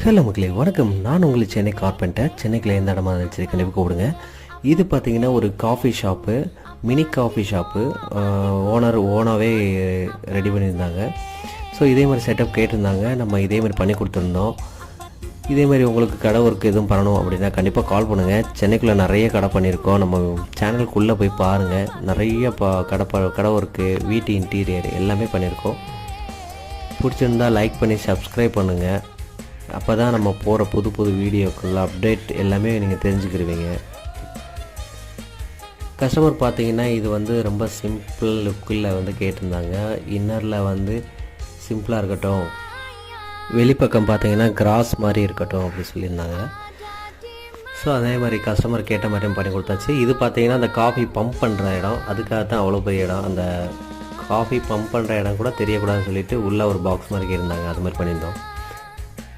Hello மக்களே வணக்கம். நான் உங்களுக்கு சென்னை கார்பெண்டர். சென்னைக்குள்ள எந்த இடமா இருந்துச்சு கண்டிப்பாக கூப்பிடுங்க. இது பார்த்திங்கன்னா ஒரு coffee shop, mini coffee shop. ஓனாகவே ரெடி பண்ணியிருந்தாங்க. ஸோ இதே மாதிரி செட்டப் கேட்டிருந்தாங்க. நம்ம இதே மாதிரி பண்ணி கொடுத்துருந்தோம். இதே மாதிரி உங்களுக்கு கடை ஒர்க் எதுவும் பண்ணணும் அப்படின்னா கண்டிப்பாக கால் பண்ணுங்கள். சென்னைக்குள்ளே நிறைய கடை பண்ணியிருக்கோம். நம்ம சேனலுக்குள்ளே போய் பாருங்கள். நிறைய கடை ஒர்க்கு, வீட்டு இன்டீரியர் எல்லாமே பண்ணியிருக்கோம். பிடிச்சிருந்தால் லைக் பண்ணி சப்ஸ்கிரைப் பண்ணுங்கள். அப்போ தான் நம்ம போகிற புது புது வீடியோக்குள்ள அப்டேட் எல்லாமே நீங்கள் தெரிஞ்சுக்கிடுவீங்க. கஸ்டமர் பார்த்தீங்கன்னா இது வந்து ரொம்ப சிம்பிள் லுக்கில் வந்து கேட்டிருந்தாங்க. இன்னரில் சிம்பிளாக இருக்கட்டும், வெளிப்பக்கம் பார்த்தீங்கன்னா கிராஸ் மாதிரி இருக்கட்டும் அப்படி சொல்லியிருந்தாங்க. ஸோ அதே மாதிரி கஸ்டமர் கேட்ட மாதிரியும் பண்ணி கொடுத்தாச்சு. இது பார்த்தீங்கன்னா அந்த காஃபி பம்ப் பண்ணுற இடம், அதுக்காக தான் அவ்வளோ பெரிய இடம். அந்த காஃபி பம்ப் பண்ணுற இடம் கூட தெரியக்கூடாதுன்னு சொல்லிட்டு உள்ளே ஒரு பாக்ஸ் மாதிரி இருந்தாங்க. அது மாதிரி பண்ணியிருந்தோம்.